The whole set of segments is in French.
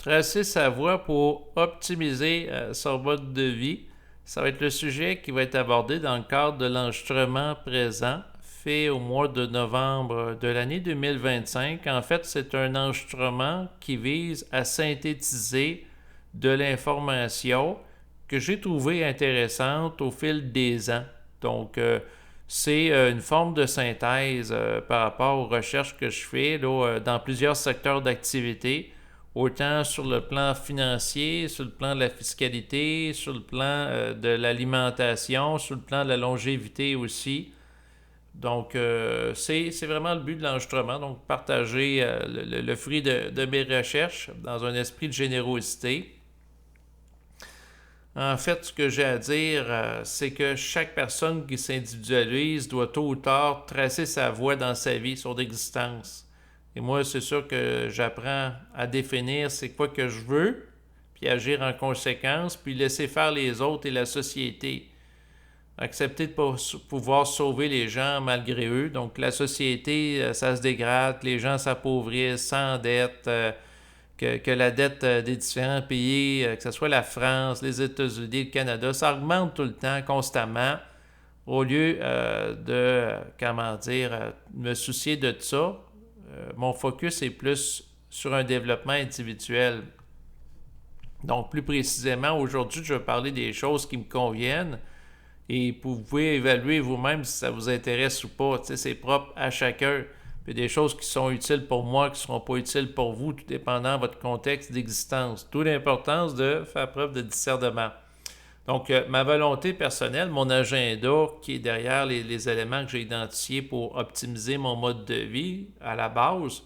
Tracer sa voie pour optimiser son mode de vie. Ça va être le sujet qui va être abordé dans le cadre de l'enregistrement présent fait au mois de novembre de l'année 2025. En fait, c'est un enregistrement qui vise à synthétiser de l'information que j'ai trouvée intéressante au fil des ans. Donc, c'est une forme de synthèse par rapport aux recherches que je fais là, dans plusieurs secteurs d'activité, autant sur le plan financier, sur le plan de la fiscalité, sur le plan de l'alimentation, sur le plan de la longévité aussi. Donc, c'est vraiment le but de l'enregistrement, donc partager le fruit de mes recherches dans un esprit de générosité. En fait, ce que j'ai à dire, c'est que chaque personne qui s'individualise doit tôt ou tard tracer sa voie dans sa vie, son existence. Et moi, c'est sûr que j'apprends à définir c'est quoi que je veux, puis agir en conséquence, puis laisser faire les autres et la société. Accepter de pouvoir sauver les gens malgré eux. Donc, la société, ça se dégrade, les gens s'appauvrissent sans dette, que la dette des différents pays, que ce soit la France, les États-Unis, le Canada, ça augmente tout le temps, constamment, au lieu me soucier de ça. Mon focus est plus sur un développement individuel. Donc, plus précisément, aujourd'hui, je vais parler des choses qui me conviennent et vous pouvez évaluer vous-même si ça vous intéresse ou pas. Tu sais, c'est propre à chacun. Puis des choses qui sont utiles pour moi, qui ne seront pas utiles pour vous, tout dépendant de votre contexte d'existence. D'où l'importance de faire preuve de discernement. Donc, ma volonté personnelle, mon agenda qui est derrière les éléments que j'ai identifiés pour optimiser mon mode de vie à la base,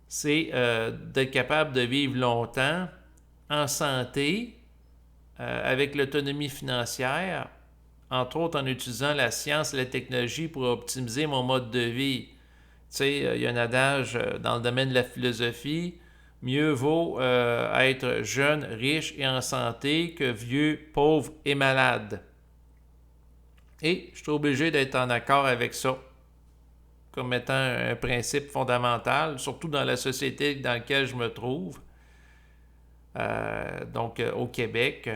c'est d'être capable de vivre longtemps, en santé, avec l'autonomie financière, entre autres en utilisant la science et la technologie pour optimiser mon mode de vie. Tu sais, il y a un adage dans le domaine de la philosophie, mieux vaut être jeune, riche et en santé que vieux, pauvre et malade. Et je suis obligé d'être en accord avec ça, comme étant un principe fondamental, surtout dans la société dans laquelle je me trouve, au Québec.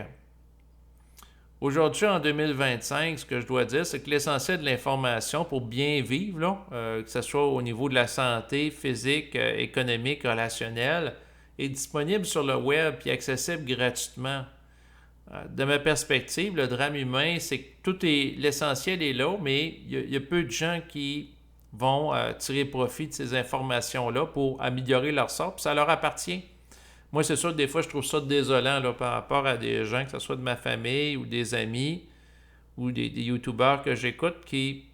Aujourd'hui, en 2025, ce que je dois dire, c'est que l'essentiel de l'information pour bien vivre, là, que ce soit au niveau de la santé physique, économique, relationnelle, est disponible sur le web et accessible gratuitement. De ma perspective, le drame humain, c'est que l'essentiel est là, mais il y a peu de gens qui vont tirer profit de ces informations-là pour améliorer leur sort, puis ça leur appartient. Moi, c'est sûr que des fois, je trouve ça désolant là, par rapport à des gens, que ce soit de ma famille ou des amis ou des YouTubeurs que j'écoute qui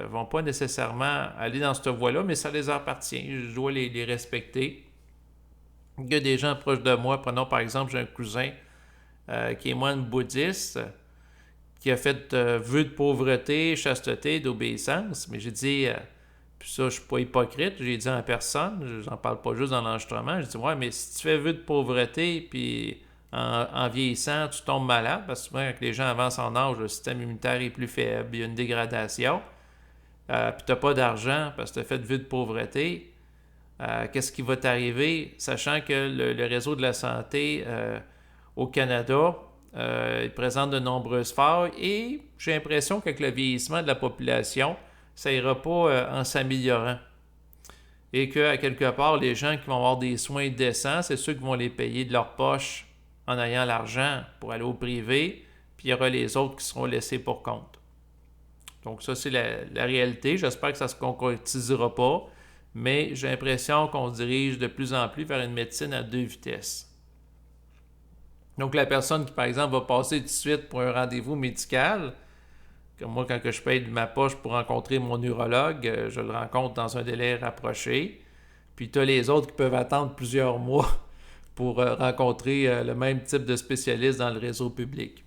vont pas nécessairement aller dans cette voie-là, mais ça les appartient. Je dois les respecter. Il y a des gens proches de moi. Prenons par exemple, j'ai un cousin qui est moine bouddhiste, qui a fait vœu de pauvreté, chasteté, d'obéissance. Mais j'ai dit... Puis ça, je suis pas hypocrite, j'ai dit en personne, j'en parle pas juste dans l'enregistrement, j'ai dit ouais, mais si tu fais vœu de pauvreté, puis en vieillissant, tu tombes malade, parce que souvent, quand les gens avancent en âge, le système immunitaire est plus faible, il y a une dégradation, puis tu n'as pas d'argent parce que tu as fait vœu de pauvreté, qu'est-ce qui va t'arriver, sachant que le réseau de la santé au Canada, il présente de nombreuses failles, et j'ai l'impression qu'avec le vieillissement de la population, ça ira pas en s'améliorant. Et qu'à quelque part, les gens qui vont avoir des soins décents, c'est ceux qui vont les payer de leur poche en ayant l'argent pour aller au privé, puis il y aura les autres qui seront laissés pour compte. Donc ça, c'est la réalité. J'espère que ça ne se concrétisera pas, mais j'ai l'impression qu'on se dirige de plus en plus vers une médecine à deux vitesses. Donc la personne qui, par exemple, va passer tout de suite pour un rendez-vous médical, comme moi, quand je paye de ma poche pour rencontrer mon urologue, je le rencontre dans un délai rapproché. Puis tu as les autres qui peuvent attendre plusieurs mois pour rencontrer le même type de spécialiste dans le réseau public.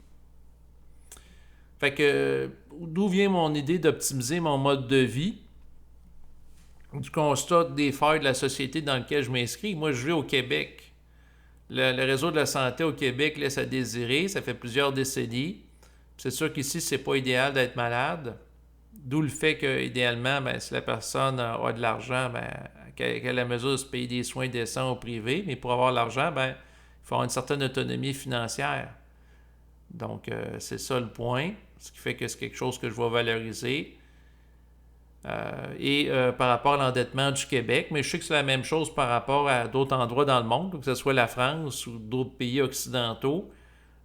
Fait que, d'où vient mon idée d'optimiser mon mode de vie? Du constat des failles de la société dans laquelle je m'inscris. Moi, je vis au Québec. Le réseau de la santé au Québec laisse à désirer. Ça fait plusieurs décennies. C'est sûr qu'ici, c'est pas idéal d'être malade. D'où le fait que, idéalement, si la personne a de l'argent, qu'à la mesure de se payer des soins décents au privé, mais pour avoir l'argent, ben, il faut avoir une certaine autonomie financière. Donc, c'est ça le point, ce qui fait que c'est quelque chose que je vais valoriser. Par rapport à l'endettement du Québec, mais je sais que c'est la même chose par rapport à d'autres endroits dans le monde, que ce soit la France ou d'autres pays occidentaux,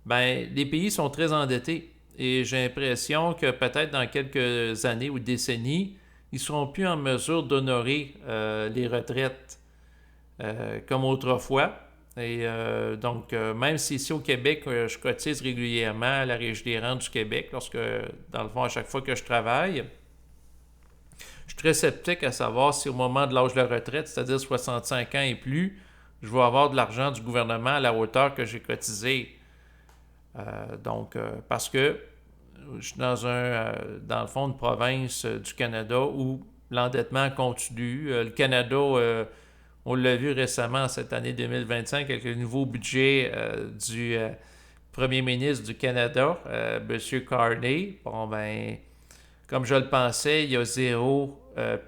ben, les pays sont très endettés. Et j'ai l'impression que peut-être dans quelques années ou décennies, ils ne seront plus en mesure d'honorer les retraites comme autrefois. Même si ici au Québec, je cotise régulièrement à la Régie des rentes du Québec, lorsque, dans le fond, à chaque fois que je travaille, je suis très sceptique à savoir si au moment de l'âge de la retraite, c'est-à-dire 65 ans et plus, je vais avoir de l'argent du gouvernement à la hauteur que j'ai cotisé. Parce que je suis dans le fond, une province du Canada où l'endettement continue. Le Canada, on l'a vu récemment cette année 2025 avec le nouveau budget du premier ministre du Canada, M. Carney. Bon, ben, comme je le pensais, il y a zéro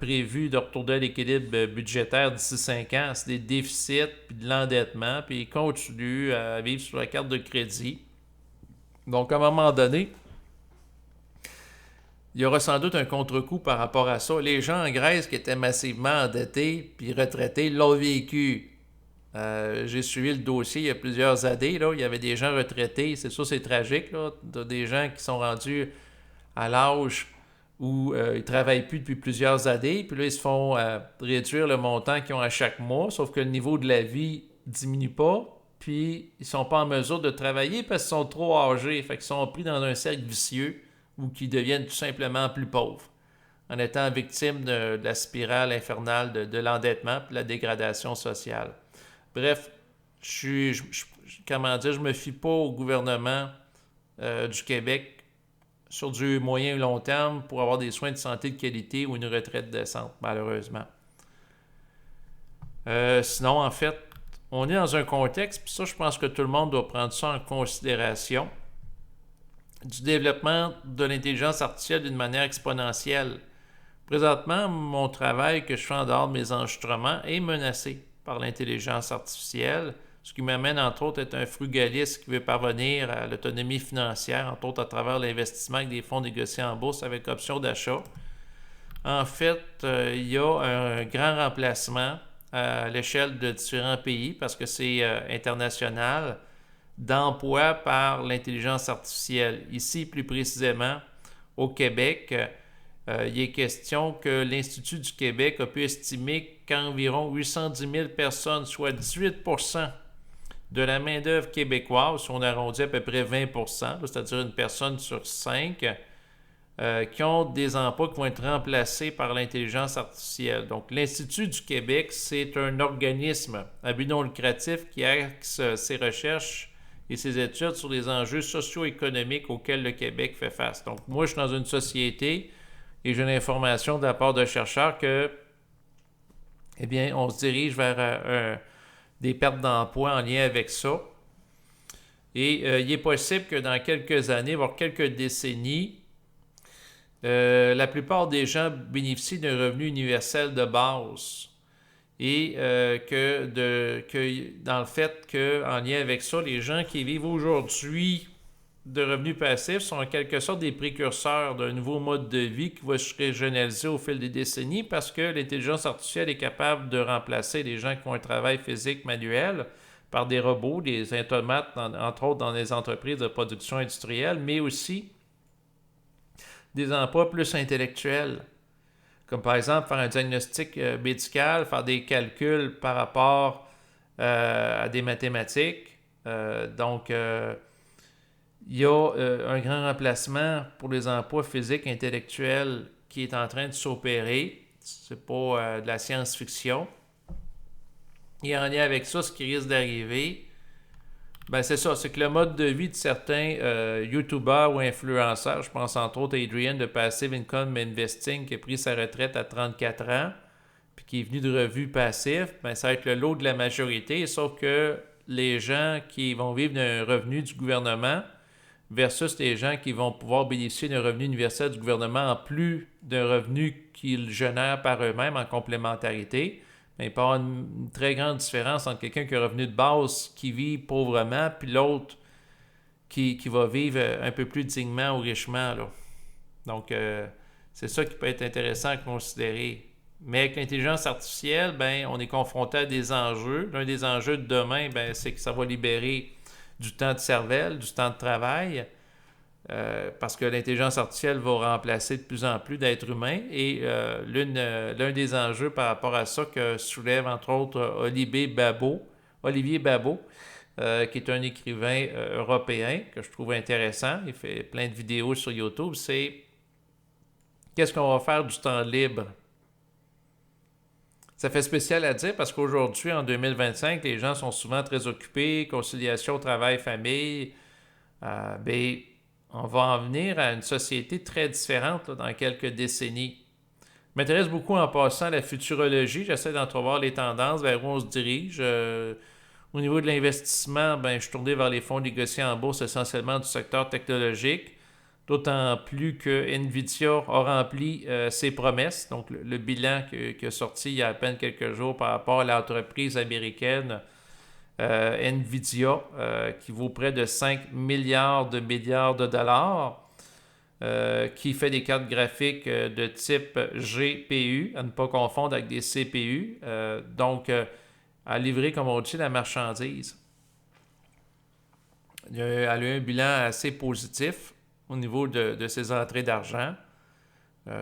prévu de retourner à l'équilibre budgétaire d'ici 5 ans. C'est des déficits, puis de l'endettement, puis il continue à vivre sur la carte de crédit. Donc, à un moment donné, il y aura sans doute un contre-coup par rapport à ça. Les gens en Grèce qui étaient massivement endettés puis retraités l'ont vécu. J'ai suivi le dossier il y a plusieurs années. Là, il y avait des gens retraités. C'est sûr, c'est tragique. Là, des gens qui sont rendus à l'âge où ils ne travaillent plus depuis plusieurs années. Puis là, ils se font réduire le montant qu'ils ont à chaque mois. Sauf que le niveau de la vie ne diminue pas. Puis ils ne sont pas en mesure de travailler parce qu'ils sont trop âgés. Fait qu'ils sont pris dans un cercle vicieux ou qui deviennent tout simplement plus pauvres en étant victimes de la spirale infernale de l'endettement et de la dégradation sociale. Bref, je me fie pas au gouvernement du Québec sur du moyen et long terme pour avoir des soins de santé de qualité ou une retraite décente, malheureusement. Sinon, en fait, on est dans un contexte, puis ça, je pense que tout le monde doit prendre ça en considération, du développement de l'intelligence artificielle d'une manière exponentielle. Présentement, mon travail que je fais en dehors de mes enregistrements est menacé par l'intelligence artificielle, ce qui m'amène entre autres à être un frugaliste qui veut parvenir à l'autonomie financière, entre autres à travers l'investissement avec des fonds négociés en bourse avec option d'achat. En fait, il y a un grand remplacement à l'échelle de différents pays parce que c'est international d'emploi par l'intelligence artificielle. Ici, plus précisément, au Québec, il est question que l'Institut du Québec a pu estimer qu'environ 810 000 personnes, soit 18% de la main-d'œuvre québécoise, si on arrondit à peu près 20%, c'est-à-dire une personne sur 5, qui ont des emplois qui vont être remplacés par l'intelligence artificielle. Donc, l'Institut du Québec, c'est un organisme à but non lucratif qui axe ses recherches et ses études sur les enjeux socio-économiques auxquels le Québec fait face. Donc, moi, je suis dans une société et j'ai l'information de la part de chercheurs que, eh bien, on se dirige vers des pertes d'emploi en lien avec ça. Et il est possible que dans quelques années, voire quelques décennies, la plupart des gens bénéficient d'un revenu universel de base. Et dans le fait qu'en lien avec ça, les gens qui vivent aujourd'hui de revenus passifs sont en quelque sorte des précurseurs d'un nouveau mode de vie qui va se régionaliser au fil des décennies parce que l'intelligence artificielle est capable de remplacer les gens qui ont un travail physique manuel par des robots, des automates, entre autres dans les entreprises de production industrielle, mais aussi des emplois plus intellectuels. Comme par exemple faire un diagnostic médical, faire des calculs par rapport à des mathématiques. Il y a un grand remplacement pour les emplois physiques intellectuels qui est en train de s'opérer. C'est pas de la science-fiction. Et en lien avec ça, ce qui risque d'arriver, ben c'est ça, c'est que le mode de vie de certains YouTubers ou influenceurs, je pense entre autres à Adrian de Passive Income Investing qui a pris sa retraite à 34 ans puis qui est venu de revenus passifs, ben ça va être le lot de la majorité, sauf que les gens qui vont vivre d'un revenu du gouvernement versus les gens qui vont pouvoir bénéficier d'un revenu universel du gouvernement en plus d'un revenu qu'ils génèrent par eux-mêmes en complémentarité, ben, il peut y avoir une très grande différence entre quelqu'un qui a un revenu de base qui vit pauvrement, puis l'autre qui va vivre un peu plus dignement ou richement, là. Donc, c'est ça qui peut être intéressant à considérer. Mais avec l'intelligence artificielle, ben, on est confronté à des enjeux. L'un des enjeux de demain, ben, c'est que ça va libérer du temps de cervelle, du temps de travail, parce que l'intelligence artificielle va remplacer de plus en plus d'êtres humains. Et l'un des enjeux par rapport à ça que soulève entre autres Olivier Babot, qui est un écrivain européen que je trouve intéressant. Il fait plein de vidéos sur YouTube. C'est qu'est-ce qu'on va faire du temps libre? Ça fait spécial à dire parce qu'aujourd'hui, en 2025, les gens sont souvent très occupés, conciliation, travail, famille. Ben, on va en venir à une société très différente là, dans quelques décennies. Je m'intéresse beaucoup en passant à la futurologie. J'essaie d'entrevoir les tendances vers où on se dirige. Au niveau de l'investissement, ben, je suis tourné vers les fonds négociés en bourse essentiellement du secteur technologique. D'autant plus que Nvidia a rempli ses promesses. Donc, le bilan qui a sorti il y a à peine quelques jours par rapport à l'entreprise américaine Nvidia, qui vaut près de 5 milliards de dollars, qui fait des cartes graphiques de type GPU, à ne pas confondre avec des CPU. Donc, à livrer, comme on dit, la marchandise. Elle a eu un bilan assez positif au niveau de ses entrées d'argent.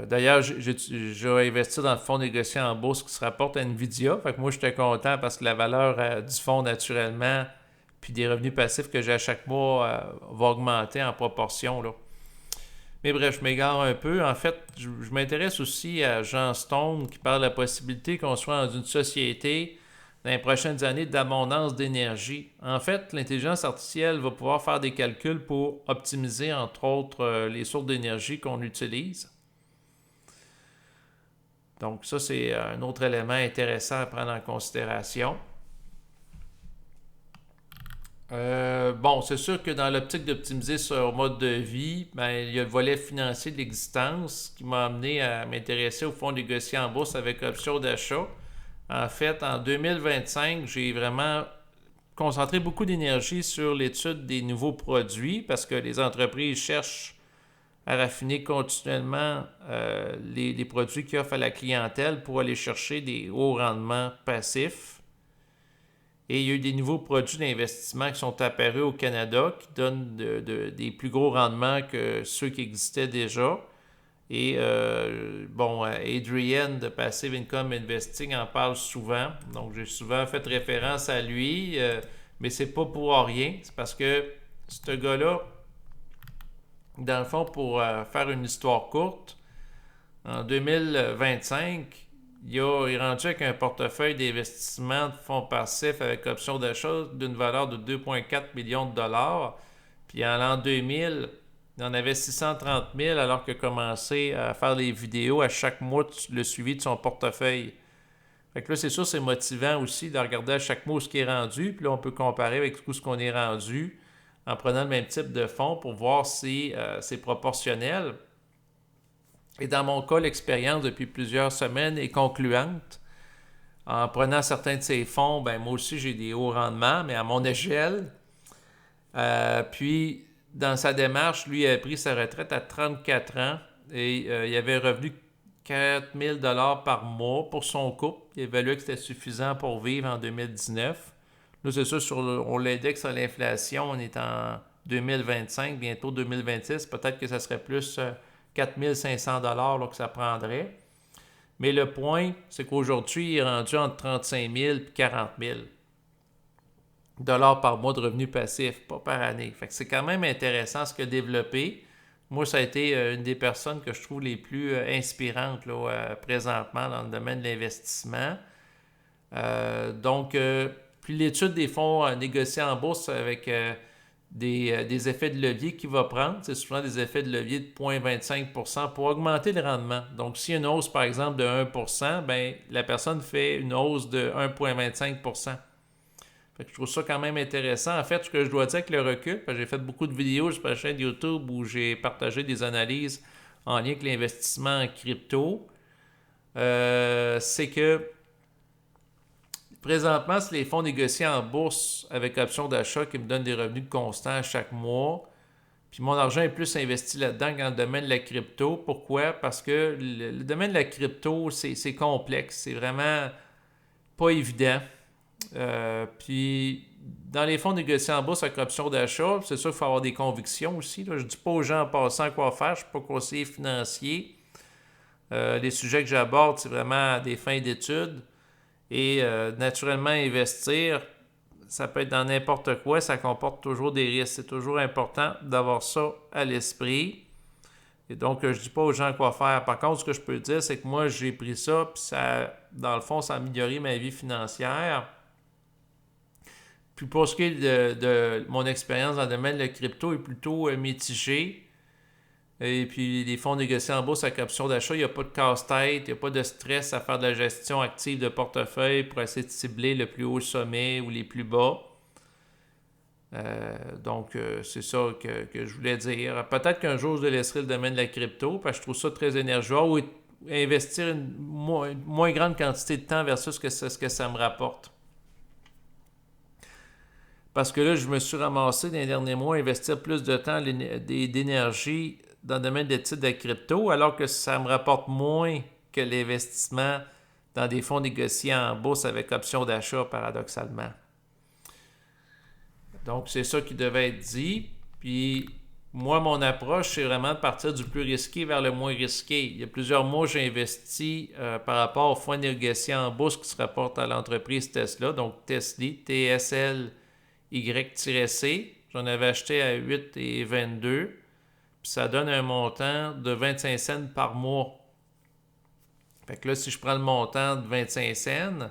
D'ailleurs, j'ai investi dans le fonds négocié en bourse qui se rapporte à Nvidia. Fait que moi, j'étais content parce que la valeur du fonds, naturellement, puis des revenus passifs que j'ai à chaque mois, va augmenter en proportion, là. Mais bref, je m'égare un peu. En fait, je m'intéresse aussi à Jean Stone qui parle de la possibilité qu'on soit dans une société dans les prochaines années d'abondance d'énergie. En fait, l'intelligence artificielle va pouvoir faire des calculs pour optimiser, entre autres, les sources d'énergie qu'on utilise. Donc ça, c'est un autre élément intéressant à prendre en considération. Bon, c'est sûr que dans l'optique d'optimiser son mode de vie, ben, il y a le volet financier de l'existence qui m'a amené à m'intéresser au fonds négocié en bourse avec option d'achat. En fait, en 2025, j'ai vraiment concentré beaucoup d'énergie sur l'étude des nouveaux produits parce que les entreprises cherchent à raffiner continuellement les produits qu'ils offrent à la clientèle pour aller chercher des hauts rendements passifs. Et il y a eu des nouveaux produits d'investissement qui sont apparus au Canada qui donnent des plus gros rendements que ceux qui existaient déjà. Et Adrian de Passive Income Investing en parle souvent. Donc, j'ai souvent fait référence à lui, mais c'est pas pour rien. C'est parce que ce gars-là, dans le fond, pour faire une histoire courte, en 2025, il est rendu avec un portefeuille d'investissement de fonds passifs avec option d'achat d'une valeur de 2,4 millions de dollars. Puis en l'an 2000, il en avait 630 000 alors qu'il a commencé à faire des vidéos à chaque mois le suivi de son portefeuille. Fait que là, c'est sûr, c'est motivant aussi de regarder à chaque mois ce qui est rendu. Puis là, on peut comparer avec tout ce qu'on est rendu en prenant le même type de fonds pour voir si c'est proportionnel. Et dans mon cas, l'expérience depuis plusieurs semaines est concluante. En prenant certains de ces fonds, ben moi aussi j'ai des hauts rendements, mais à mon échelle. Puis, dans sa démarche, lui a pris sa retraite à 34 ans et il avait revenu 4 000 $ par mois pour son couple. Il évaluait que c'était suffisant pour vivre en 2019. Là, c'est ça, on l'indexe à l'inflation, on est en 2025, bientôt 2026. Peut-être que ça serait plus 4 500 $ que ça prendrait. Mais le point, c'est qu'aujourd'hui, il est rendu entre 35 000 et 40 000 $ par mois de revenus passifs, pas par année. Fait que c'est quand même intéressant ce qu'il a développé. Moi, ça a été une des personnes que je trouve les plus inspirantes là, présentement dans le domaine de l'investissement. Puis l'étude des fonds négociés en bourse avec des effets de levier qu'il va prendre, c'est souvent des effets de levier de 0,25% pour augmenter le rendement. Donc, s'il y a une hausse, par exemple, de 1%, ben, la personne fait une hausse de 1,25%. Fait que je trouve ça quand même intéressant. En fait, ce que je dois dire avec le recul, parce que j'ai fait beaucoup de vidéos sur ma chaîne YouTube où j'ai partagé des analyses en lien avec l'investissement en crypto, c'est que Présentement, c'est les fonds négociés en bourse avec option d'achat qui me donnent des revenus constants chaque mois. Puis mon argent est plus investi là-dedans que dans le domaine de la crypto. Pourquoi? Parce que le domaine de la crypto, c'est complexe. C'est vraiment pas évident. Puis dans les fonds négociés en bourse avec option d'achat, c'est sûr qu'il faut avoir des convictions aussi. Là. Je ne dis pas aux gens en passant quoi faire. Je ne suis pas conseiller financier. Les sujets que j'aborde, c'est vraiment des fins d'études. Et naturellement, investir, ça peut être dans n'importe quoi, ça comporte toujours des risques. C'est toujours important d'avoir ça à l'esprit. Et donc, je ne dis pas aux gens quoi faire. Par contre, ce que je peux dire, c'est que moi, j'ai pris ça, puis ça, dans le fond, ça a amélioré ma vie financière. Puis pour ce qui est de mon expérience dans le domaine de la crypto, est plutôt mitigée. Et puis, les fonds négociés en bourse avec option d'achat, il n'y a pas de casse-tête, il n'y a pas de stress à faire de la gestion active de portefeuille pour essayer de cibler le plus haut sommet ou les plus bas. Donc, c'est ça que je voulais dire. Peut-être qu'un jour, je laisserai le domaine de la crypto, parce que je trouve ça très énergivore, ou investir une moins grande quantité de temps versus ce que ça me rapporte. Parce que là, je me suis ramassé dans les derniers mois à investir plus de temps d'énergie dans le domaine des titres de crypto, alors que ça me rapporte moins que l'investissement dans des fonds négociés en bourse avec option d'achat, paradoxalement. Donc, c'est ça qui devait être dit. Puis, moi, mon approche, c'est vraiment de partir du plus risqué vers le moins risqué. Il y a plusieurs mois, j'ai investi par rapport aux fonds négociés en bourse qui se rapportent à l'entreprise Tesla, donc Tesla, TSLY-C. J'en avais acheté à 8,22. Puis ça donne un montant de 25 cents par mois. Fait que là, si je prends le montant de 25 cents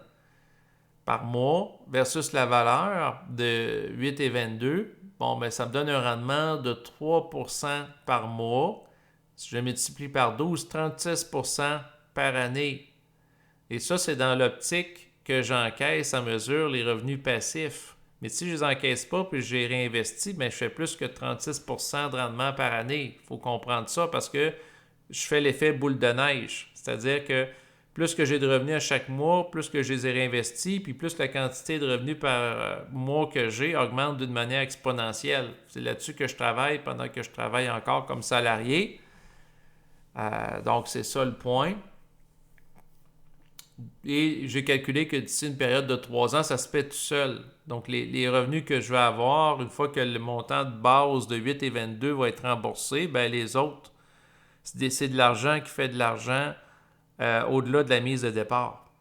par mois versus la valeur de 8,22, bon, ben ça me donne un rendement de 3% par mois. Si je multiplie par 12, 36% par année. Et ça, c'est dans l'optique que j'encaisse à mesure les revenus passifs. Mais si je ne les encaisse pas puis je les réinvestis, bien, je fais plus que 36% de rendement par année. Il faut comprendre ça parce que je fais l'effet boule de neige. C'est-à-dire que plus que j'ai de revenus à chaque mois, plus que je les ai réinvestis, puis plus la quantité de revenus par mois que j'ai augmente d'une manière exponentielle. C'est là-dessus que je travaille pendant que je travaille encore comme salarié. Donc, c'est ça le point. Et j'ai calculé que d'ici une période de 3 ans, ça se fait tout seul. Donc, les revenus que je vais avoir, une fois que le montant de base de 8,22 va être remboursé, bien, les autres, c'est de l'argent qui fait de l'argent au-delà de la mise de départ.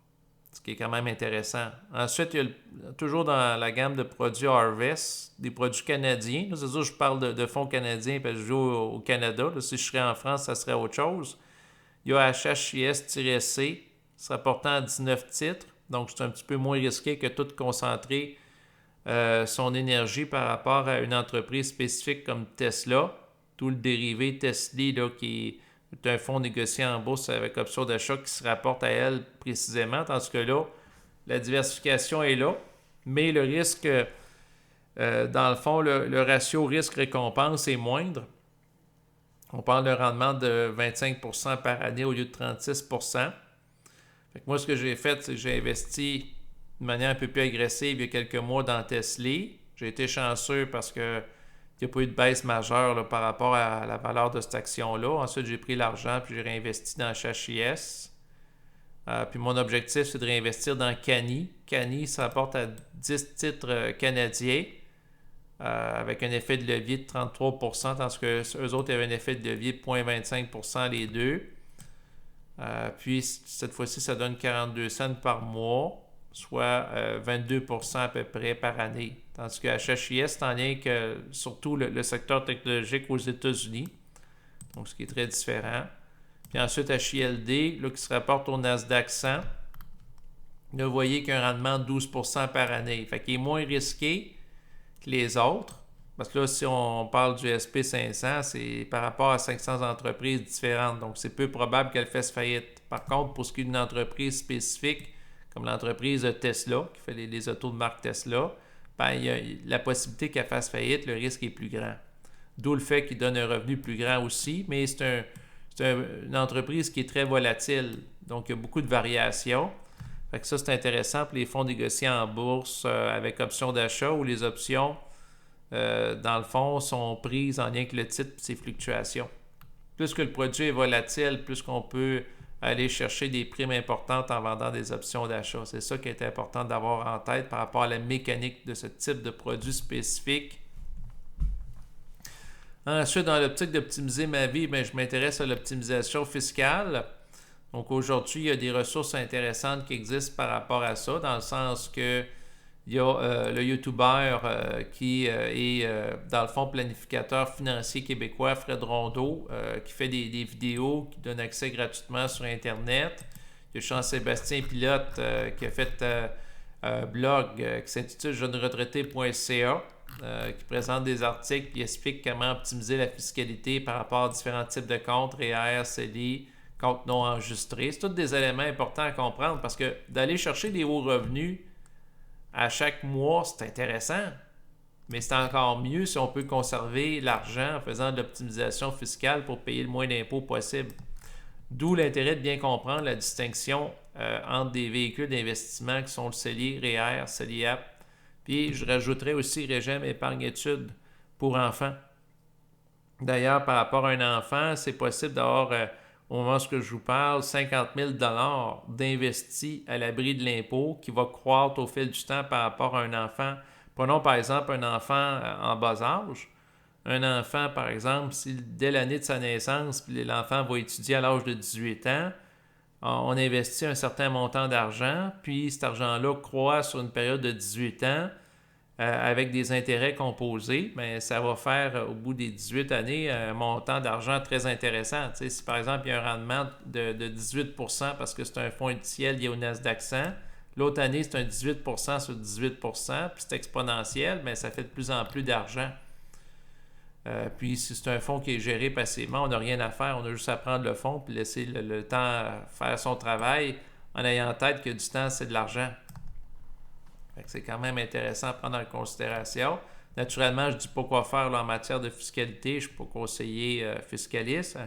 Ce qui est quand même intéressant. Ensuite, il y a toujours dans la gamme de produits Harvest, des produits canadiens. C'est-à-dire, je parle de fonds canadiens parce que je joue au Canada. Là, si je serais en France, ça serait autre chose. Il y a HHIS-C, se rapportant à 19 titres. Donc, c'est un petit peu moins risqué que tout concentrer son énergie par rapport à une entreprise spécifique comme Tesla. Tout le dérivé Tesla, là, qui est un fonds négocié en bourse avec option d'achat qui se rapporte à elle précisément. Tandis que là, la diversification est là. Mais le risque, dans le fond, le ratio risque-récompense est moindre. On parle d'un rendement de 25% par année au lieu de 36%. Fait que moi, ce que j'ai fait, c'est que j'ai investi de manière un peu plus agressive il y a quelques mois dans Tesla. J'ai été chanceux parce que il n'y a pas eu de baisse majeure là, par rapport à la valeur de cette action-là. Ensuite, j'ai pris l'argent puis j'ai réinvesti dans HHIS. Puis mon objectif, c'est de réinvestir dans Cani. Cani, ça rapporte à 10 titres canadiens avec un effet de levier de 33%, tandis qu'eux autres avaient un effet de levier de 0,25% les deux. Puis cette fois-ci, ça donne 42 cents par mois, soit 22% à peu près par année. Tandis que HHIS, c'est en lien que surtout le secteur technologique aux États-Unis, donc ce qui est très différent. Puis ensuite, HILD, là, qui se rapporte au Nasdaq 100, là, vous voyez qu'il y a un rendement de 12% par année. Fait qu'il est moins risqué que les autres. Parce que là, si on parle du SP500, c'est par rapport à 500 entreprises différentes. Donc, c'est peu probable qu'elle fasse faillite. Par contre, pour ce qui est d'une entreprise spécifique, comme l'entreprise Tesla, qui fait les autos de marque Tesla, ben, il y a la possibilité qu'elle fasse faillite, le risque est plus grand. D'où le fait qu'il donne un revenu plus grand aussi, mais c'est une entreprise qui est très volatile. Donc, il y a beaucoup de variations. Fait que ça, c'est intéressant pour les fonds négociés en bourse avec option d'achat où les options, dans le fond, sont prises en lien avec le titre et ses fluctuations. Plus que le produit est volatile, plus qu'on peut aller chercher des primes importantes en vendant des options d'achat. C'est ça qui est important d'avoir en tête par rapport à la mécanique de ce type de produit spécifique. Ensuite, dans l'optique d'optimiser ma vie, je m'intéresse à l'optimisation fiscale. Donc aujourd'hui, il y a des ressources intéressantes qui existent par rapport à ça, dans le sens que il y a le YouTuber qui est, dans le fond, planificateur financier québécois, Fred Rondeau, qui fait des vidéos, qui donne accès gratuitement sur Internet. Il y a Jean-Sébastien Pilote qui a fait un blog qui s'intitule jeuneretraité.ca qui présente des articles et explique comment optimiser la fiscalité par rapport à différents types de comptes, REER, CELI, comptes non enregistrés. C'est tous des éléments importants à comprendre parce que d'aller chercher des hauts revenus à chaque mois, c'est intéressant, mais c'est encore mieux si on peut conserver l'argent en faisant de l'optimisation fiscale pour payer le moins d'impôts possible. D'où l'intérêt de bien comprendre la distinction entre des véhicules d'investissement qui sont le CELI, REER, CELIAP, puis je rajouterais aussi régime épargne-études pour enfants. D'ailleurs, par rapport à un enfant, c'est possible d'avoir, au moment où je vous parle, 50 000 $ d'investis à l'abri de l'impôt qui va croître au fil du temps par rapport à un enfant. Prenons par exemple un enfant en bas âge. Un enfant, par exemple, si dès l'année de sa naissance, l'enfant va étudier à l'âge de 18 ans, on investit un certain montant d'argent, puis cet argent-là croît sur une période de 18 ans avec des intérêts composés, mais ça va faire au bout des 18 années un montant d'argent très intéressant. Tu sais, si par exemple il y a un rendement de 18% parce que c'est un fonds indiciel lié au Nasdaq 100, l'autre année c'est un 18% sur 18%, puis c'est exponentiel, mais ça fait de plus en plus d'argent. Puis si c'est un fonds qui est géré passivement, on n'a rien à faire, on a juste à prendre le fonds puis laisser le temps faire son travail en ayant en tête que du temps, c'est de l'argent. C'est quand même intéressant à prendre en considération. Naturellement, je ne dis pas quoi faire là, en matière de fiscalité, je ne suis pas conseiller fiscaliste,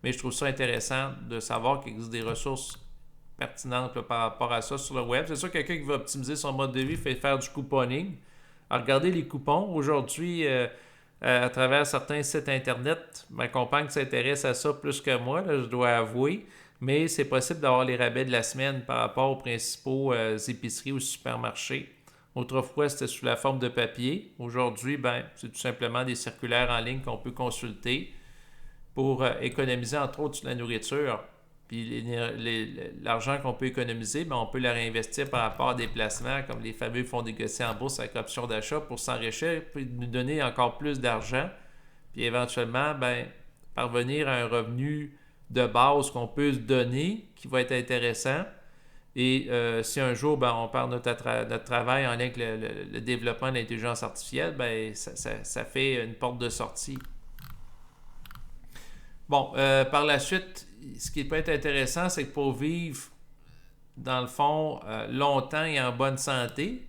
mais je trouve ça intéressant de savoir qu'il existe des ressources pertinentes là, par rapport à ça sur le web. C'est sûr que quelqu'un qui veut optimiser son mode de vie fait faire du couponing. Alors, regardez les coupons. Aujourd'hui, à travers certains sites Internet, ma compagne s'intéresse à ça plus que moi, là, je dois avouer. Mais c'est possible d'avoir les rabais de la semaine par rapport aux principaux épiceries ou supermarchés. Autrefois, c'était sous la forme de papier. Aujourd'hui, c'est tout simplement des circulaires en ligne qu'on peut consulter pour économiser, entre autres, sur la nourriture. Puis l'argent qu'on peut économiser, on peut le réinvestir par rapport à des placements comme les fameux fonds négociés en bourse avec option d'achat pour s'enrichir, puis nous donner encore plus d'argent. Puis éventuellement, parvenir à un revenu de base qu'on peut se donner qui va être intéressant. Et si un jour on parle de notre travail en lien avec le développement de l'intelligence artificielle, ça fait une porte de sortie. Bon, par la suite, ce qui peut être intéressant, c'est que pour vivre, dans le fond, longtemps et en bonne santé,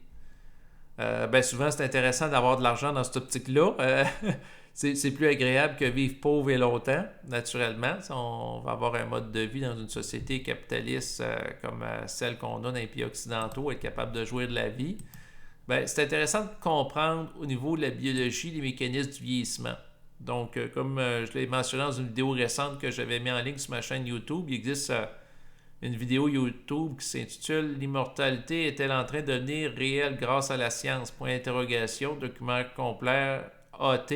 souvent c'est intéressant d'avoir de l'argent dans cette optique-là. C'est plus agréable que vivre pauvre et longtemps, naturellement. On va avoir un mode de vie dans une société capitaliste comme celle qu'on a dans les pays occidentaux, être capable de jouir de la vie. C'est intéressant de comprendre au niveau de la biologie les mécanismes du vieillissement. Donc, comme je l'ai mentionné dans une vidéo récente que j'avais mis en ligne sur ma chaîne YouTube, il existe une vidéo YouTube qui s'intitule « L'immortalité est-elle en train de devenir réelle grâce à la science? » Document complet AT.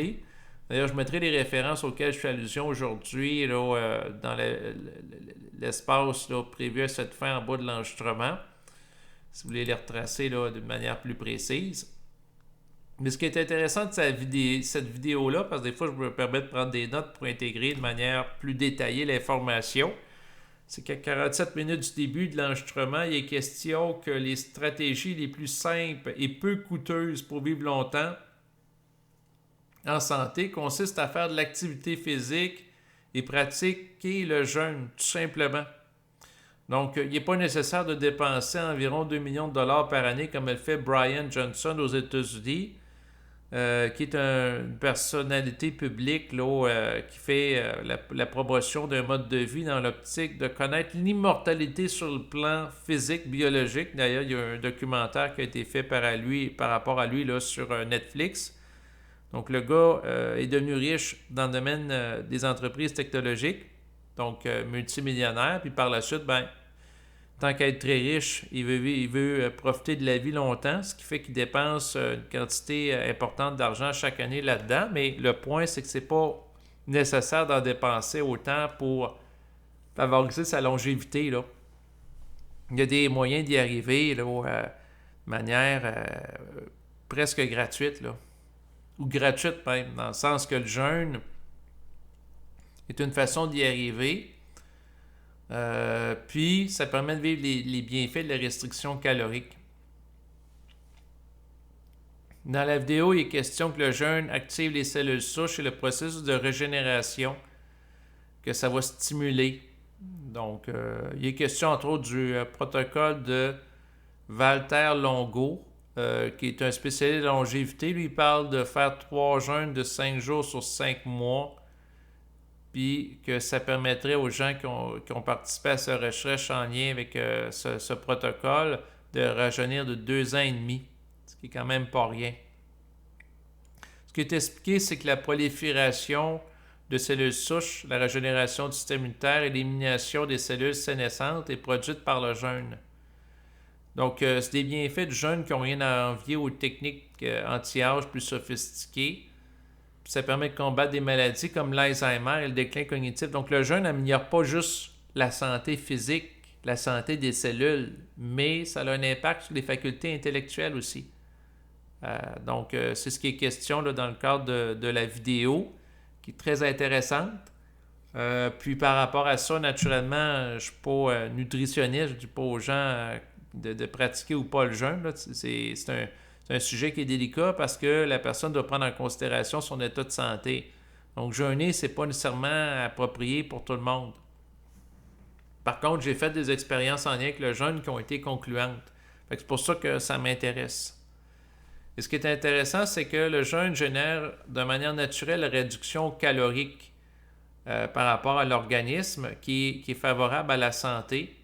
D'ailleurs, je mettrai les références auxquelles je fais allusion aujourd'hui dans l'espace prévu à cette fin en bas de l'enregistrement, si vous voulez les retracer d'une manière plus précise. Mais ce qui est intéressant de cette vidéo-là, parce que des fois, je me permets de prendre des notes pour intégrer de manière plus détaillée l'information, c'est qu'à 47 minutes du début de l'enregistrement, il est question que les stratégies les plus simples et peu coûteuses pour vivre longtemps en santé consistent à faire de l'activité physique et pratiquer le jeûne, tout simplement. Donc, il n'est pas nécessaire de dépenser environ 2 millions de dollars par année comme le fait Brian Johnson aux États-Unis qui est une personnalité publique là, qui fait la promotion d'un mode de vie dans l'optique de connaître l'immortalité sur le plan physique, biologique. D'ailleurs, il y a un documentaire qui a été fait par rapport à lui là, sur Netflix. Donc, le gars est devenu riche dans le domaine des entreprises technologiques, donc multimillionnaire, puis par la suite, ben, tant qu'à être très riche, il veut profiter de la vie longtemps, ce qui fait qu'il dépense une quantité importante d'argent chaque année là-dedans. Mais le point, c'est que c'est pas nécessaire d'en dépenser autant pour favoriser sa longévité, là. Il y a des moyens d'y arriver là, de manière presque gratuite, là. Ou gratuite même, dans le sens que le jeûne est une façon d'y arriver. Puis, ça permet de vivre les bienfaits de la restriction calorique. Dans la vidéo, il est question que le jeûne active les cellules souches et le processus de régénération que ça va stimuler. Donc, il est question entre autres du protocole de Valter Longo, qui est un spécialiste de longévité. Lui, il parle de faire 3 jeûnes de 5 jours sur 5 mois, puis que ça permettrait aux gens qui ont participé à cette recherche en lien avec ce protocole de rajeunir de 2 ans et demi, ce qui est quand même pas rien. Ce qui est expliqué, c'est que la prolifération de cellules souches, la régénération du système immunitaire et l'élimination des cellules sénescentes est produite par le jeûne. Donc, c'est des bienfaits du jeûne qui n'ont rien à envier aux techniques anti-âge plus sophistiquées. Puis ça permet de combattre des maladies comme l'Alzheimer et le déclin cognitif. Donc, le jeûne n'améliore pas juste la santé physique, la santé des cellules, mais ça a un impact sur les facultés intellectuelles aussi. Donc, c'est ce qui est question là, dans le cadre de la vidéo, qui est très intéressante. Puis par rapport à ça, naturellement, je ne suis pas nutritionniste, je ne dis pas aux gens de pratiquer ou pas le jeûne. Là. C'est un sujet qui est délicat parce que la personne doit prendre en considération son état de santé. Donc, jeûner, ce n'est pas nécessairement approprié pour tout le monde. Par contre, j'ai fait des expériences en lien avec le jeûne qui ont été concluantes. C'est pour ça que ça m'intéresse. Et ce qui est intéressant, c'est que le jeûne génère de manière naturelle la réduction calorique par rapport à l'organisme qui est favorable à la santé.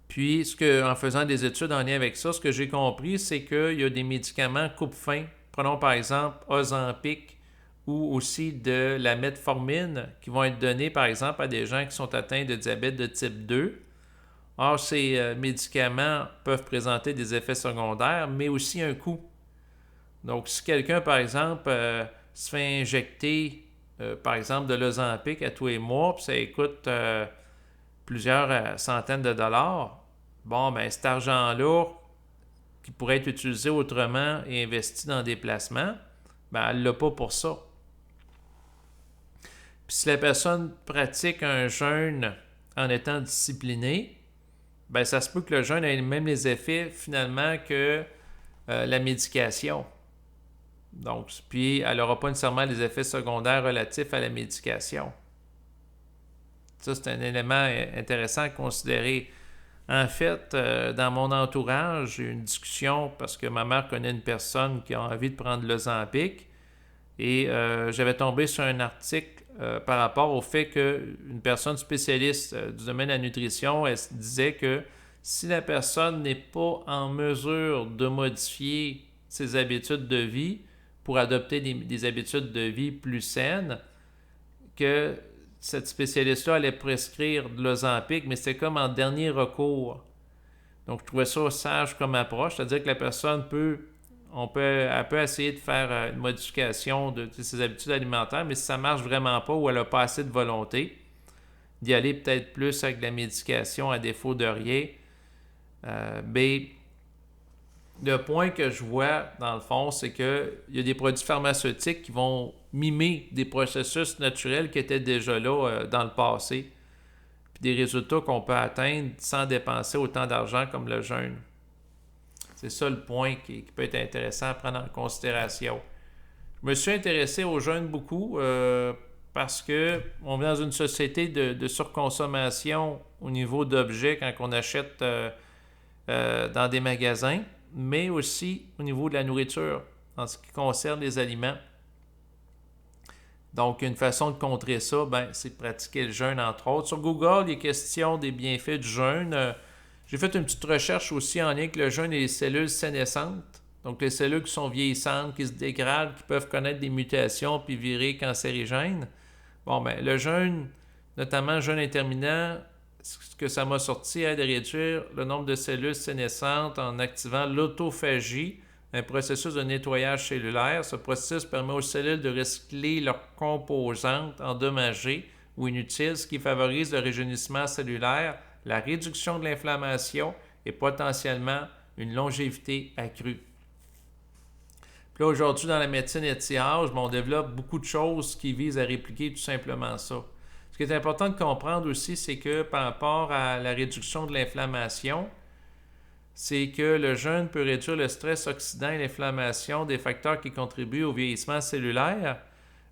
Puis, en faisant des études en lien avec ça, ce que j'ai compris, c'est qu'il y a des médicaments coupe-faim. Prenons par exemple Ozempic ou aussi de la metformine qui vont être donnés par exemple à des gens qui sont atteints de diabète de type 2. Or, ces médicaments peuvent présenter des effets secondaires, mais aussi un coût. Donc, si quelqu'un, par exemple, se fait injecter, par exemple, de l'Ozempic à tous les mois, puis ça coûte plusieurs centaines de dollars, bon, ben cet argent-là, qui pourrait être utilisé autrement et investi dans des placements, ben elle ne l'a pas pour ça. Puis si la personne pratique un jeûne en étant disciplinée, ben ça se peut que le jeûne ait même les effets finalement que la médication. Donc, puis elle n'aura pas nécessairement les effets secondaires relatifs à la médication. Ça, c'est un élément intéressant à considérer. En fait, dans mon entourage, j'ai eu une discussion parce que ma mère connaît une personne qui a envie de prendre l'Ozempic et j'avais tombé sur un article par rapport au fait qu'une personne spécialiste du domaine de la nutrition, elle disait que si la personne n'est pas en mesure de modifier ses habitudes de vie pour adopter des habitudes de vie plus saines, que cette spécialiste-là allait prescrire de l'Ozempic, mais c'était comme en dernier recours. Donc, je trouvais ça sage comme approche, c'est-à-dire que la personne elle peut essayer de faire une modification de ses habitudes alimentaires, mais si ça ne marche vraiment pas ou elle n'a pas assez de volonté, d'y aller peut-être plus avec de la médication à défaut de rien. Le point que je vois, dans le fond, c'est qu'il y a des produits pharmaceutiques qui vont mimer des processus naturels qui étaient déjà là dans le passé. Puis des résultats qu'on peut atteindre sans dépenser autant d'argent comme le jeûne. C'est ça le point qui peut être intéressant à prendre en considération. Je me suis intéressé au jeûne beaucoup parce qu'on vit dans une société de surconsommation au niveau d'objets quand on achète dans des magasins. mais aussi au niveau de la nourriture, en ce qui concerne les aliments. Donc, une façon de contrer ça, c'est de pratiquer le jeûne, entre autres. Sur Google, il est question des bienfaits du jeûne. J'ai fait une petite recherche aussi en lien avec le jeûne et les cellules sénescentes. Donc, les cellules qui sont vieillissantes, qui se dégradent, qui peuvent connaître des mutations puis virer cancérigènes. Le jeûne, notamment le jeûne intermittent, ce que ça m'a sorti aide à réduire le nombre de cellules sénescentes en activant l'autophagie, un processus de nettoyage cellulaire. Ce processus permet aux cellules de recycler leurs composantes endommagées ou inutiles, ce qui favorise le rajeunissement cellulaire, la réduction de l'inflammation et potentiellement une longévité accrue. Puis là, aujourd'hui, dans la médecine anti-âge, on développe beaucoup de choses qui visent à répliquer tout simplement ça. Ce qui est important de comprendre aussi, c'est que par rapport à la réduction de l'inflammation, c'est que le jeûne peut réduire le stress oxydant et l'inflammation, des facteurs qui contribuent au vieillissement cellulaire,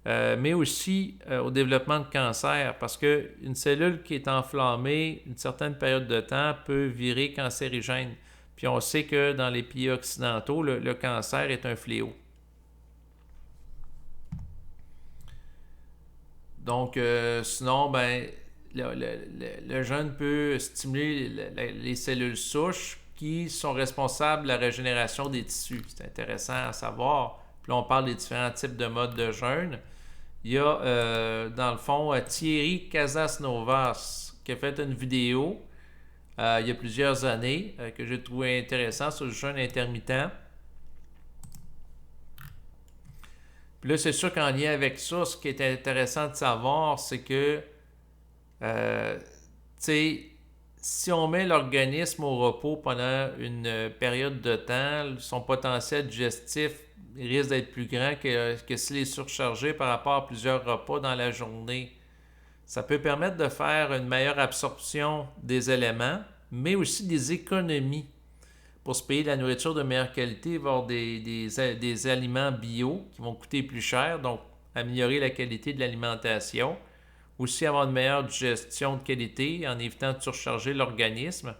mais aussi au développement de cancer, parce qu'une cellule qui est enflammée une certaine période de temps peut virer cancérigène. Puis on sait que dans les pays occidentaux, le cancer est un fléau. Donc, sinon, le jeûne peut stimuler les cellules souches qui sont responsables de la régénération des tissus. C'est intéressant à savoir. Puis là, on parle des différents types de modes de jeûne. Il y a, dans le fond, Thierry Casasnovas qui a fait une vidéo il y a plusieurs années que j'ai trouvé intéressant sur le jeûne intermittent. Puis là, c'est sûr qu'en lien avec ça, ce qui est intéressant de savoir, c'est que, si on met l'organisme au repos pendant une période de temps, son potentiel digestif risque d'être plus grand que s'il est surchargé par rapport à plusieurs repas dans la journée. Ça peut permettre de faire une meilleure absorption des éléments, mais aussi des économies. Pour se payer de la nourriture de meilleure qualité, il va y avoir des aliments bio qui vont coûter plus cher, donc améliorer la qualité de l'alimentation. Aussi avoir une meilleure digestion de qualité en évitant de surcharger l'organisme.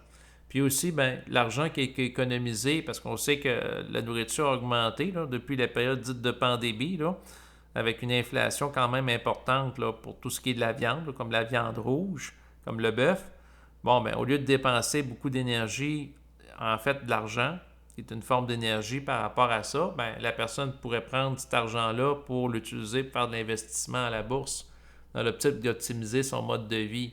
Puis aussi, l'argent qui est économisé, parce qu'on sait que la nourriture a augmenté là, depuis la période dite de pandémie, là, avec une inflation quand même importante là, pour tout ce qui est de la viande, là, comme la viande rouge, comme le bœuf. Au lieu de dépenser beaucoup d'énergie, en fait de l'argent, qui est une forme d'énergie par rapport à ça, la personne pourrait prendre cet argent-là pour l'utiliser pour faire de l'investissement à la bourse, dans l'optique d'optimiser son mode de vie.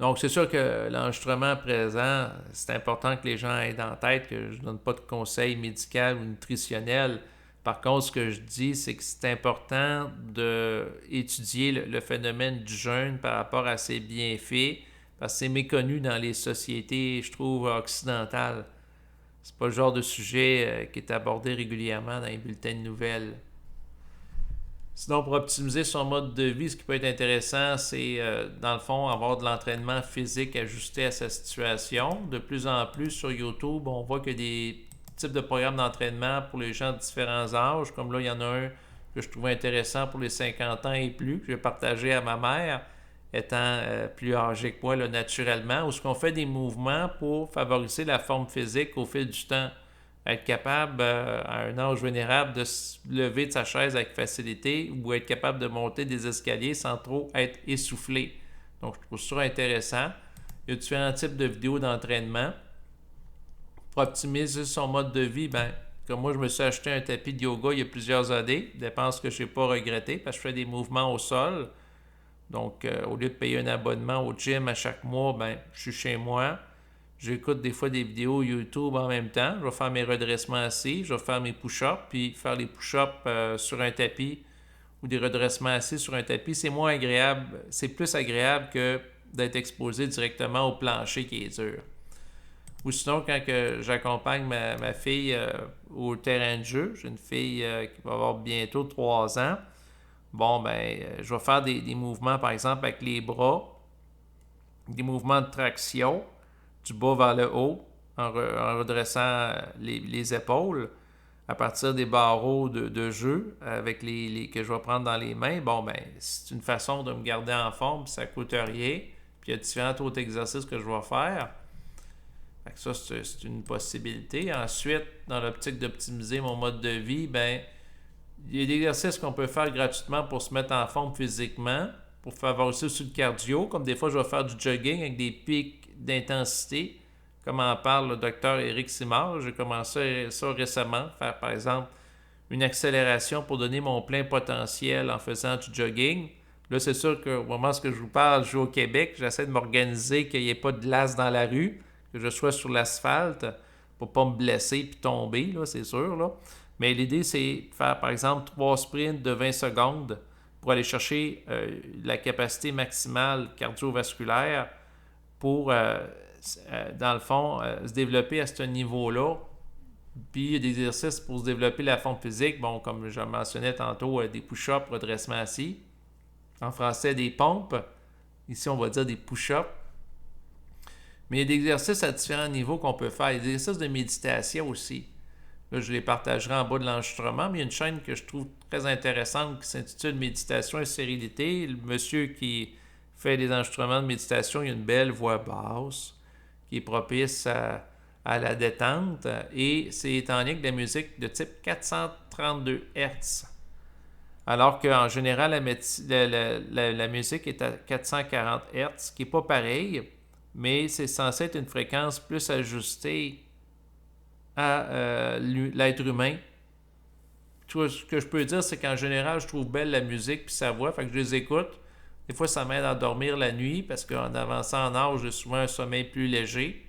Donc, c'est sûr que l'enregistrement présent, c'est important que les gens aient en tête que je ne donne pas de conseils médicaux ou nutritionnels. Par contre, ce que je dis, c'est que c'est important d'étudier le phénomène du jeûne par rapport à ses bienfaits, parce que c'est méconnu dans les sociétés, je trouve, occidentales. C'est pas le genre de sujet qui est abordé régulièrement dans les bulletins de nouvelles. Sinon, pour optimiser son mode de vie, ce qui peut être intéressant, c'est, dans le fond, avoir de l'entraînement physique ajusté à sa situation. De plus en plus, sur YouTube, on voit qu'il y a des types de programmes d'entraînement pour les gens de différents âges. Comme là, il y en a un que je trouvais intéressant pour les 50 ans et plus, que j'ai partagé à ma mère, étant plus âgée que moi, là, naturellement, où ce qu'on fait des mouvements pour favoriser la forme physique au fil du temps. Être capable, à un âge vénérable, de se lever de sa chaise avec facilité ou être capable de monter des escaliers sans trop être essoufflé. Donc, je trouve ça intéressant. Il y a différents types de vidéos d'entraînement. Pour optimiser son mode de vie, comme moi, je me suis acheté un tapis de yoga il y a plusieurs années. Dépense que je n'ai pas regretté parce que je fais des mouvements au sol. Donc, au lieu de payer un abonnement au gym à chaque mois, je suis chez moi. J'écoute des fois des vidéos YouTube en même temps. Je vais faire mes redressements assis, je vais faire mes push-ups, puis faire les push-ups sur un tapis ou des redressements assis sur un tapis. C'est moins agréable, c'est plus agréable que d'être exposé directement au plancher qui est dur. Ou sinon, quand j'accompagne ma fille au terrain de jeu, j'ai une fille qui va avoir bientôt 3 ans, je vais faire des mouvements, par exemple, avec les bras, des mouvements de traction, du bas vers le haut, en redressant les épaules, à partir des barreaux de jeu, avec les que je vais prendre dans les mains. C'est une façon de me garder en forme, puis ça ne coûte rien. Puis il y a différents autres exercices que je vais faire. Fait que ça, c'est une possibilité. Ensuite, dans l'optique d'optimiser mon mode de vie, ben il y a des exercices qu'on peut faire gratuitement pour se mettre en forme physiquement, pour favoriser aussi le cardio. Comme des fois, je vais faire du jogging avec des pics d'intensité, comme en parle le docteur Éric Simard. J'ai commencé ça récemment, faire par exemple une accélération pour donner mon plein potentiel en faisant du jogging. Là, c'est sûr qu'au moment où je vous parle, je suis au Québec, j'essaie de m'organiser qu'il n'y ait pas de glace dans la rue, que je sois sur l'asphalte pour ne pas me blesser et tomber, là, c'est sûr. Là. Mais l'idée, c'est de faire, par exemple, 3 sprints de 20 secondes pour aller chercher la capacité maximale cardiovasculaire pour, dans le fond, se développer à ce niveau-là. Puis il y a des exercices pour se développer la forme physique. Bon, comme je mentionnais tantôt, des push-ups, redressement assis. En français, des pompes. Ici, on va dire des push-ups. Mais il y a des exercices à différents niveaux qu'on peut faire. Il y a des exercices de méditation aussi. Là, je les partagerai en bas de l'enregistrement, mais il y a une chaîne que je trouve très intéressante qui s'intitule Méditation et sérénité. Le monsieur qui fait des enregistrements de méditation, il a une belle voix basse qui est propice à la détente et c'est étant donné que la musique de type 432 Hz. Alors qu'en général, la musique est à 440 Hz, qui n'est pas pareil, mais c'est censé être une fréquence plus ajustée à l'être humain. Tout ce que je peux dire, c'est qu'en général, je trouve belle la musique puis sa voix, fait que je les écoute. Des fois, ça m'aide à dormir la nuit parce qu'en avançant en âge, j'ai souvent un sommeil plus léger.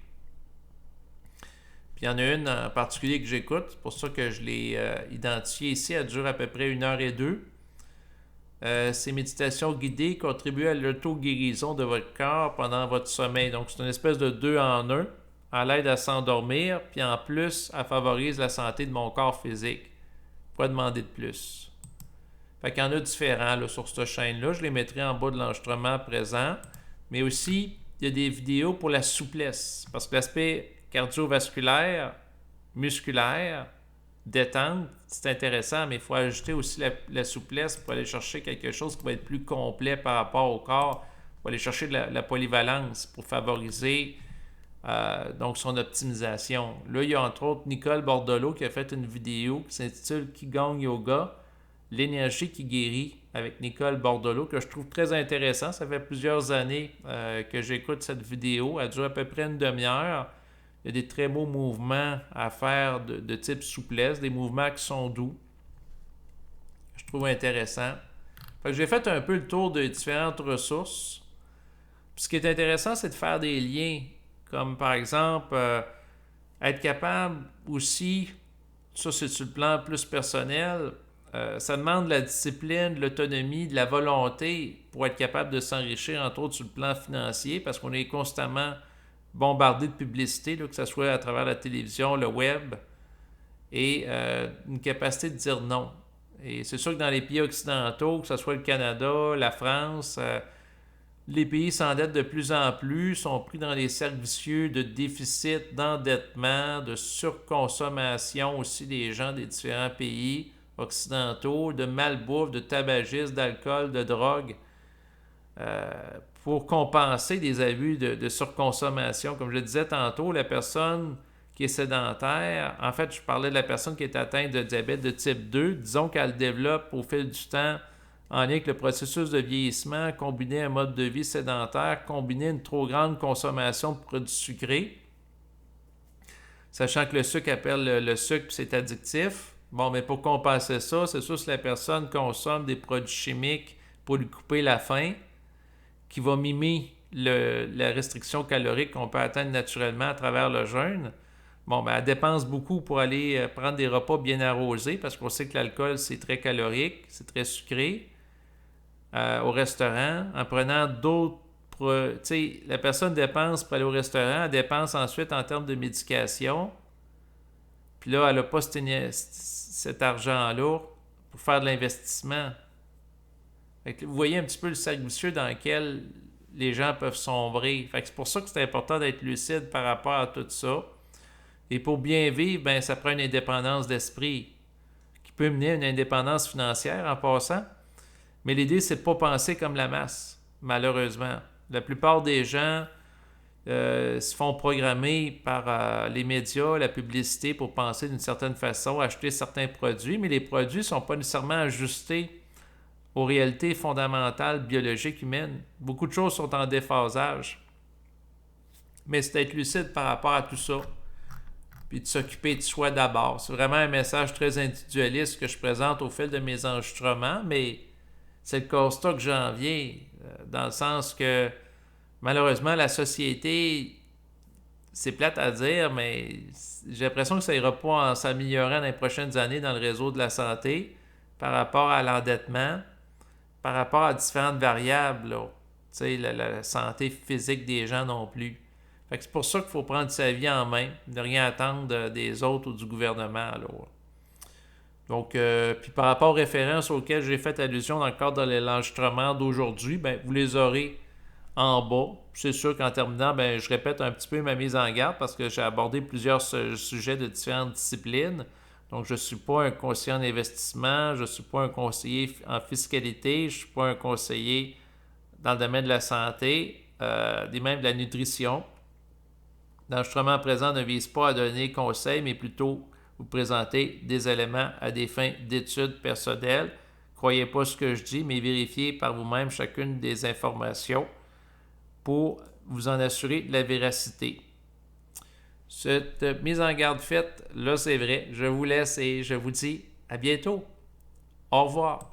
Puis il y en a une en particulier que j'écoute, c'est pour ça que je l'ai identifiée ici, elle dure à peu près 1h02. Ces méditations guidées contribuent à l'auto-guérison de votre corps pendant votre sommeil. Donc c'est une espèce de 2 en 1, à l'aide à s'endormir, puis en plus, elle favorise la santé de mon corps physique. Pas demander de plus. Fait qu'il y en a différents là, sur cette chaîne-là. Je les mettrai en bas de l'enregistrement présent. Mais aussi, il y a des vidéos pour la souplesse. Parce que l'aspect cardiovasculaire, musculaire, détente, c'est intéressant, mais il faut ajouter aussi la souplesse pour aller chercher quelque chose qui va être plus complet par rapport au corps. Il faut aller chercher de la polyvalence pour favoriser donc son optimisation. Là, il y a entre autres Nicole Bordelot qui a fait une vidéo qui s'intitule Qigong Yoga, l'énergie qui guérit avec Nicole Bordelot, que je trouve très intéressant. Ça fait plusieurs années que j'écoute cette vidéo. Elle dure à peu près une demi-heure. Il y a des très beaux mouvements à faire de type souplesse, des mouvements qui sont doux. Je trouve intéressant. Fait que j'ai fait un peu le tour de différentes ressources. Puis ce qui est intéressant, c'est de faire des liens. Comme par exemple, être capable aussi, ça c'est sur le plan plus personnel, ça demande de la discipline, de l'autonomie, de la volonté pour être capable de s'enrichir, entre autres sur le plan financier, parce qu'on est constamment bombardé de publicité, là, que ce soit à travers la télévision, le web, et une capacité de dire non. Et c'est sûr que dans les pays occidentaux, que ce soit le Canada, la France, les pays s'endettent de plus en plus, sont pris dans des cercles vicieux de déficit, d'endettement, de surconsommation aussi des gens des différents pays occidentaux, de malbouffe, de tabagisme, d'alcool, de drogue, pour compenser des abus de surconsommation. Comme je le disais tantôt, la personne qui est sédentaire, en fait, je parlais de la personne qui est atteinte de diabète de type 2, disons qu'elle développe au fil du temps en lien avec le processus de vieillissement, combiné à un mode de vie sédentaire, combiné à une trop grande consommation de produits sucrés, sachant que le sucre appelle le sucre puis c'est addictif. Bon, mais pour compenser ça, c'est sûr que si la personne consomme des produits chimiques pour lui couper la faim, qui va mimer la restriction calorique qu'on peut atteindre naturellement à travers le jeûne, bon, ben, elle dépense beaucoup pour aller prendre des repas bien arrosés, parce qu'on sait que l'alcool, c'est très calorique, c'est très sucré. Au restaurant, en prenant d'autres... Tu sais, la personne dépense pour aller au restaurant, elle dépense ensuite en termes de médication. Puis là, elle n'a pas cet argent-là pour faire de l'investissement. Vous voyez un petit peu le cercle vicieux dans lequel les gens peuvent sombrer. Fait que c'est pour ça que c'est important d'être lucide par rapport à tout ça. Et pour bien vivre, ben, ça prend une indépendance d'esprit qui peut mener à une indépendance financière en passant. Mais l'idée, c'est de ne pas penser comme la masse, malheureusement. La plupart des gens, se font programmer par les médias, la publicité pour penser d'une certaine façon, acheter certains produits, mais les produits ne sont pas nécessairement ajustés aux réalités fondamentales biologiques humaines. Beaucoup de choses sont en déphasage. Mais c'est d'être lucide par rapport à tout ça, puis de s'occuper de soi d'abord. C'est vraiment un message très individualiste que je présente au fil de mes enregistrements, mais c'est le constat que j'en viens, dans le sens que malheureusement, la société, c'est plate à dire, mais j'ai l'impression que ça ira pas en s'améliorant dans les prochaines années dans le réseau de la santé par rapport à l'endettement, par rapport à différentes variables, là. Tu sais, la santé physique des gens non plus. Fait que c'est pour ça qu'il faut prendre sa vie en main, ne rien attendre des autres ou du gouvernement. Là. Donc, puis par rapport aux références auxquelles j'ai fait allusion dans le cadre de l'enregistrement d'aujourd'hui, ben, vous les aurez en bas. C'est sûr qu'en terminant, ben, je répète un petit peu ma mise en garde parce que j'ai abordé plusieurs sujets de différentes disciplines. Donc, je ne suis pas un conseiller en investissement, je ne suis pas un conseiller en fiscalité, je ne suis pas un conseiller dans le domaine de la santé, ni même de la nutrition. L'enregistrement présent ne vise pas à donner conseil, mais plutôt vous présenter des éléments à des fins d'études personnelles. Croyez pas ce que je dis, mais vérifiez par vous-même chacune des informations pour vous en assurer de la véracité. Cette mise en garde faite, là c'est vrai, je vous laisse et je vous dis à bientôt. Au revoir.